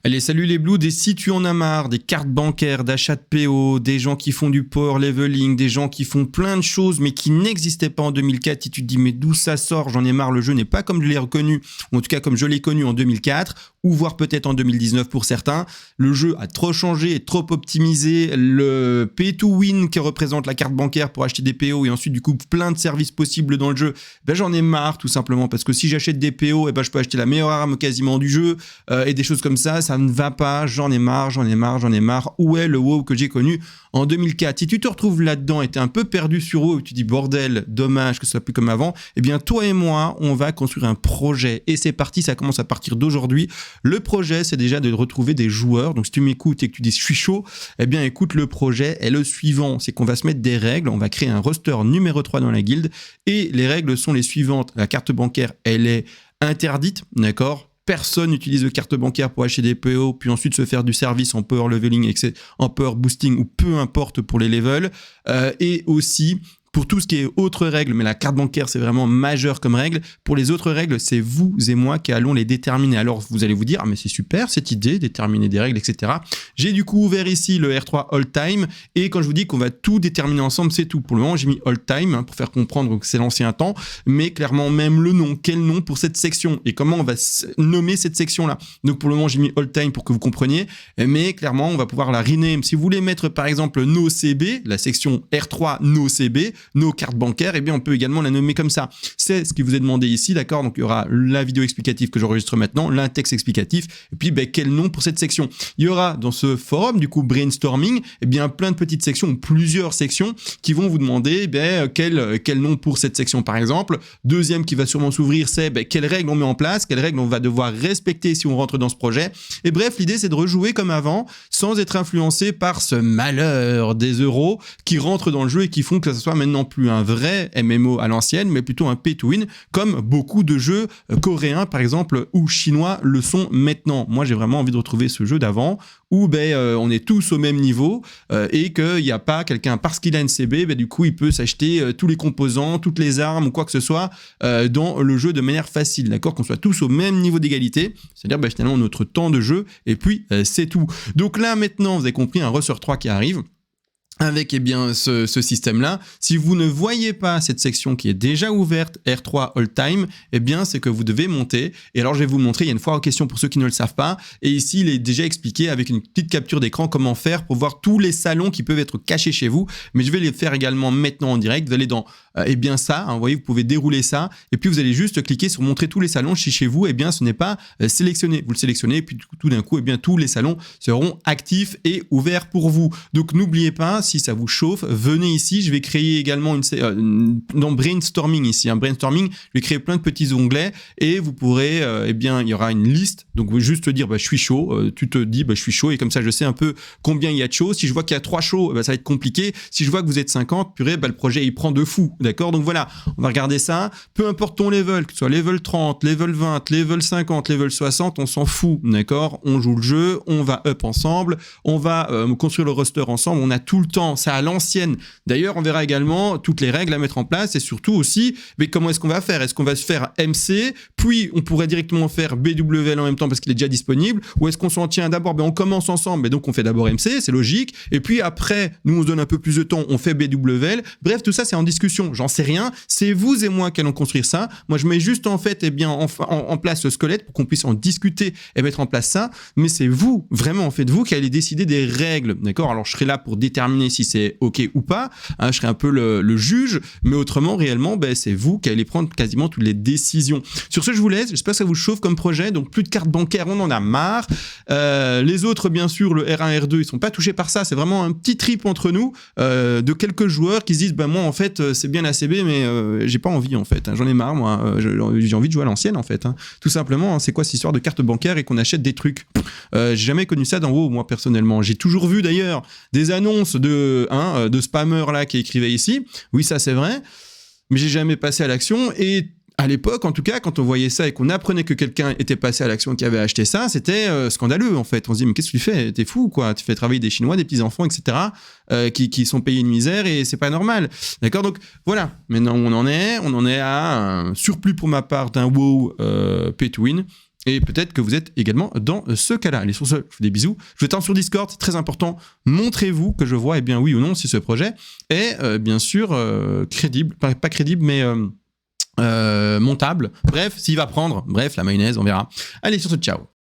Allez, salut les Blues, et si tu en as marre des cartes bancaires, d'achats de PO, des gens qui font du power leveling, des gens qui font plein de choses mais qui n'existaient pas en 2004, si tu te dis mais d'où ça sort, j'en ai marre, le jeu n'est pas comme je l'ai reconnu, ou en tout cas comme je l'ai connu en 2004, ou voire peut-être en 2019 pour certains, le jeu a trop changé, est trop optimisé, le pay to win qui représente la carte bancaire pour acheter des PO et ensuite du coup plein de services possibles dans le jeu, ben j'en ai marre tout simplement parce que si j'achète des PO, ben je peux acheter la meilleure arme quasiment du jeu et des choses comme ça ne va pas, j'en ai marre. Où est le WoW que j'ai connu en 2004? Si tu te retrouves là-dedans et t'es un peu perdu sur WoW et tu dis bordel, dommage que ce soit plus comme avant, eh bien toi et moi, on va construire un projet et c'est parti, ça commence à partir d'aujourd'hui. Le projet, c'est déjà de retrouver des joueurs. Donc si tu m'écoutes et que tu dis je suis chaud, eh bien écoute, le projet est le suivant, c'est qu'on va se mettre des règles, on va créer un roster numéro 3 dans la guilde et les règles sont les suivantes. La carte bancaire, elle est interdite, d'accord? Personne n'utilise de carte bancaire pour acheter des PO, puis ensuite se faire du service en power leveling, en power boosting ou peu importe pour les levels. Et aussi, pour tout ce qui est autres règles, mais la carte bancaire, c'est vraiment majeur comme règle. Pour les autres règles, c'est vous et moi qui allons les déterminer. Alors, vous allez vous dire, ah, mais c'est super cette idée, déterminer des règles, etc. J'ai du coup ouvert ici le R3 All Time. Et quand je vous dis qu'on va tout déterminer ensemble, c'est tout. Pour le moment, j'ai mis All Time pour faire comprendre que c'est l'ancien temps. Mais clairement, même le nom. Quel nom pour cette section? Et comment on va nommer cette section-là? Donc, pour le moment, j'ai mis All Time pour que vous compreniez. Mais clairement, on va pouvoir la rename. Si vous voulez mettre, par exemple, No CB, la section R3 No CB, nos cartes bancaires, eh bien on peut également la nommer comme ça. C'est ce qui vous est demandé ici, d'accord? Donc il y aura la vidéo explicative que j'enregistre maintenant, un texte explicatif, et puis quel nom pour cette section. Il y aura dans ce forum, du coup, brainstorming, eh bien plein de petites sections, plusieurs sections qui vont vous demander quel nom pour cette section par exemple. Deuxième qui va sûrement s'ouvrir, c'est quelles règles on met en place, quelles règles on va devoir respecter si on rentre dans ce projet. Et bref, l'idée c'est de rejouer comme avant, sans être influencé par ce malheur des euros qui rentrent dans le jeu et qui font que ça soit maintenant plus un vrai MMO à l'ancienne, mais plutôt un pay to win, comme beaucoup de jeux coréens, par exemple, ou chinois le sont maintenant. Moi, j'ai vraiment envie de retrouver ce jeu d'avant, où on est tous au même niveau, et qu'il n'y a pas quelqu'un, parce qu'il a une CB, du coup, il peut s'acheter tous les composants, toutes les armes, ou quoi que ce soit, dans le jeu de manière facile, d'accord? Qu'on soit tous au même niveau d'égalité, c'est-à-dire, finalement, notre temps de jeu, et puis, c'est tout. Donc là, maintenant, vous avez compris, un Russer 3 qui arrive, avec ce système-là. Si vous ne voyez pas cette section qui est déjà ouverte, R3 All Time, c'est que vous devez monter. Et alors, je vais vous montrer, il y a une foire aux questions pour ceux qui ne le savent pas. Et ici, il est déjà expliqué avec une petite capture d'écran comment faire pour voir tous les salons qui peuvent être cachés chez vous. Mais je vais les faire également maintenant en direct. Vous allez dans ça, vous voyez, vous pouvez dérouler ça. Et puis, vous allez juste cliquer sur montrer tous les salons chez vous. Ce n'est pas sélectionné. Vous le sélectionnez et puis tout d'un coup, tous les salons seront actifs et ouverts pour vous. Donc, n'oubliez pas, si ça vous chauffe, venez ici. Je vais créer également dans brainstorming ici. Brainstorming, je vais créer plein de petits onglets et vous pourrez, il y aura une liste. Donc, vous juste dire, je suis chaud. Tu te dis, je suis chaud et comme ça, je sais un peu combien il y a de chauds. Si je vois qu'il y a 3 chauds, ça va être compliqué. Si je vois que vous êtes 50, purée, le projet, il prend de fou. D'accord? Donc voilà, on va regarder ça. Peu importe ton level, que ce soit level 30, level 20, level 50, level 60, on s'en fout. D'accord? On joue le jeu, on va up ensemble, on va construire le roster ensemble. On a tout le temps. Ça à l'ancienne. D'ailleurs, on verra également toutes les règles à mettre en place et surtout aussi, comment est-ce qu'on va faire? Est-ce qu'on va se faire MC, puis on pourrait directement faire BWL en même temps parce qu'il est déjà disponible, ou est-ce qu'on s'en tient d'abord, on commence ensemble, donc on fait d'abord MC, c'est logique, et puis après, nous on se donne un peu plus de temps, on fait BWL. Bref, tout ça c'est en discussion, j'en sais rien, c'est vous et moi qui allons construire ça. Moi je mets juste en place le squelette pour qu'on puisse en discuter et mettre en place ça, mais c'est vous, vraiment vous qui allez décider des règles, d'accord? Alors je serai là pour déterminer si c'est ok ou pas, je serai un peu le juge, mais autrement réellement c'est vous qui allez prendre quasiment toutes les décisions. Sur ce, je vous laisse, j'espère que ça vous chauffe comme projet. Donc plus de cartes bancaires, on en a marre. Les autres, bien sûr, le R1, R2, ils sont pas touchés par ça, c'est vraiment un petit trip entre nous de quelques joueurs qui se disent moi en fait c'est bien la CB, mais j'ai pas envie en fait, j'en ai marre moi, j'ai envie de jouer à l'ancienne en fait, tout simplement. C'est quoi cette histoire de cartes bancaires et qu'on achète des trucs? J'ai jamais connu ça dans WoW, moi personnellement. J'ai toujours vu d'ailleurs des annonces de spammers là qui écrivaient ici, oui ça c'est vrai, mais j'ai jamais passé à l'action. Et à l'époque, en tout cas, quand on voyait ça et qu'on apprenait que quelqu'un était passé à l'action et qui avait acheté ça, c'était scandaleux en fait. On se dit mais qu'est-ce que tu fais? T'es fou quoi? Tu fais travailler des Chinois, des petits enfants, etc. Qui sont payés une misère et c'est pas normal. D'accord? Donc voilà. Maintenant on en est à un surplus pour ma part d'un WoW pay to win. Et peut-être que vous êtes également dans ce cas-là. Allez, sur ce, je vous fais des bisous. Je vous attends sur Discord, c'est très important. Montrez-vous que je vois, bien oui ou non, si ce projet est bien sûr crédible, pas crédible, mais montable. Bref, s'il va prendre, bref, la mayonnaise, on verra. Allez, sur ce, ciao.